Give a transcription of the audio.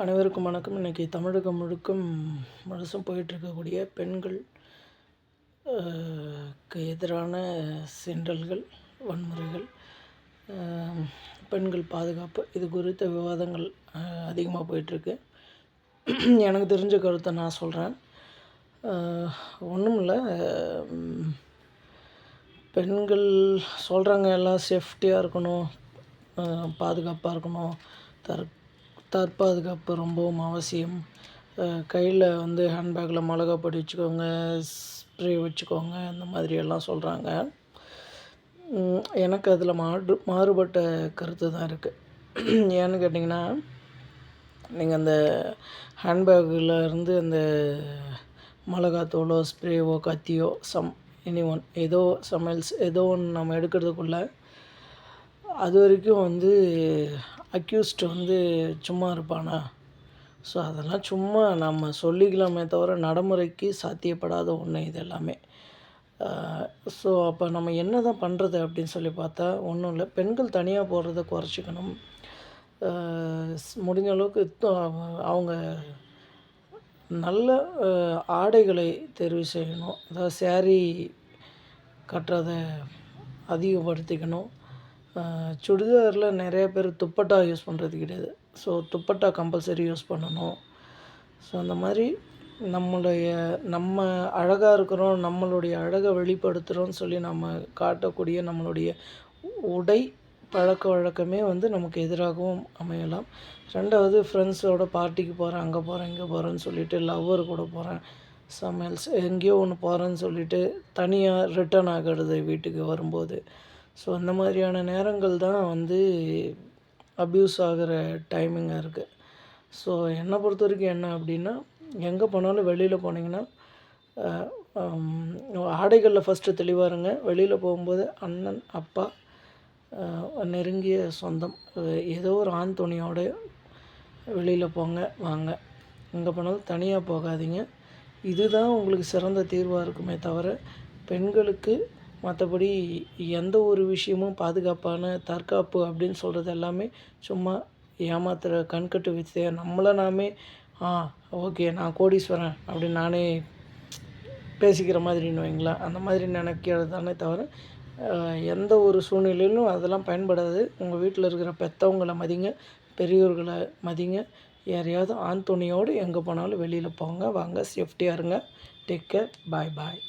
அனைவருக்கும் வணக்கம். இன்றைக்கி தமிழகம் முழுசும் போயிட்டுருக்கக்கூடிய பெண்கள் எதிரான சீண்டல்கள், வன்முறைகள், பெண்கள் பாதுகாப்பு இது குறித்த விவாதங்கள் அதிகமாக போயிட்டுருக்கு. எனக்கு தெரிஞ்ச கருத்தை நான் சொல்கிறேன். ஒன்றும் இல்லை, பெண்கள் சொல்கிறாங்க எல்லாம் சேஃப்டியாக இருக்கணும், பாதுகாப்பாக இருக்கணும், தற்பாதுகாப்பு ரொம்பவும் அவசியம், கையில் ஹேண்ட்பேக்கில் மிளகா பொடி வச்சுக்கோங்க, ஸ்ப்ரே வச்சுக்கோங்க, இந்த மாதிரியெல்லாம் சொல்கிறாங்க. எனக்கு அதில் மாறுபட்ட கருத்து தான் இருக்குது. ஏன்னு கேட்டிங்கன்னா, நீங்கள் அந்த ஹேண்ட்பேக்கில் இருந்து அந்த மிளகாத்தூளோ ஸ்ப்ரேவோ கத்தியோ ஏதோ சமையல்ஸ் ஏதோ ஒன்று நம்ம எடுக்கிறதுக்குள்ளே அது வரைக்கும் அக்யூஸ்டு சும்மா இருப்பானா? ஸோ அதெல்லாம் சும்மா நம்ம சொல்லிக்கலாமே தவிர நடைமுறைக்கு சாத்தியப்படாத ஒன்று இது எல்லாமே. ஸோ அப்போ நம்ம என்ன தான் பண்ணுறது அப்படின்னு சொல்லி பார்த்தா, ஒன்றும் இல்லை, பெண்கள் தனியாக போகிறத குறைச்சிக்கணும். முடிஞ்ச அளவுக்கு அவங்க நல்ல ஆடைகளை தேர்வு செய்யணும். அதாவது சேரீ கட்டுறதை அதிகப்படுத்திக்கணும். சுடிதாரில் நிறைய பேர் துப்பட்டா யூஸ் பண்ணுறது கிடையாது. ஸோ துப்பட்டா கம்பல்சரி யூஸ் பண்ணணும். ஸோ அந்த மாதிரி நம்ம அழகாக இருக்கிறோம், நம்மளுடைய அழகை வெளிப்படுத்துகிறோன்னு சொல்லி நம்ம காட்டக்கூடிய நம்மளுடைய உடை பழக்க வழக்கமே நமக்கு எதிராகவும் அமையலாம். ரெண்டாவது, ஃப்ரெண்ட்ஸோட பார்ட்டிக்கு போகிறேன், அங்கே போகிறேன், இங்கே போகிறேன்னு சொல்லிவிட்டு, லவ்வர் கூட போகிறேன், சமையல்ஸ் எங்கேயோ ஒன்று போகிறேன்னு சொல்லிவிட்டு தனியாக ரிட்டர்ன் ஆகிறது வீட்டுக்கு வரும்போது. ஸோ அந்த மாதிரியான நேரங்கள் தான் அப்யூஸ் ஆகிற டைமிங்காக இருக்குது. ஸோ என்னை பொறுத்த வரைக்கும் என்ன அப்படின்னா, எங்கே போனாலும் வெளியில் போனீங்கன்னா ஆடைகளில் ஃபஸ்ட்டு தெளிவாக இருங்க. வெளியில் போகும்போது அண்ணன், அப்பா, நெருங்கிய சொந்தம், ஏதோ ஒரு ஆண் துணையோடு வெளியில் போங்க, வாங்க. எங்கே போனாலும் தனியாக போகாதீங்க. இதுதான் உங்களுக்கு சிறந்த தீர்வாக இருக்குமே தவிர, பெண்களுக்கு மற்றபடி எந்த ஒரு விஷயமும் பாதுகாப்பான தற்காப்பு அப்படின்னு சொல்கிறது எல்லாமே சும்மா ஏமாத்துகிற கண்கட்டு வித்தையை நம்மளை நாமே ஓகே நான் கோடீஸ்வரன் அப்படின்னு நானே பேசிக்கிற மாதிரின்னு வைங்களேன். அந்த மாதிரி நினைக்கிறது தானே தவிர எந்த ஒரு சூழ்நிலையிலும் அதெல்லாம் பயன்படாது. உங்கள் வீட்டில் இருக்கிற பெற்றவங்களை மதிங்க, பெரியோர்களை மதிங்க. யாரையாவது ஆண் துணையோடு எங்கே போனாலும் வெளியில் போங்க, வாங்க, சேஃப்டியாக இருங்க. டேக் கேர், பாய் பாய்.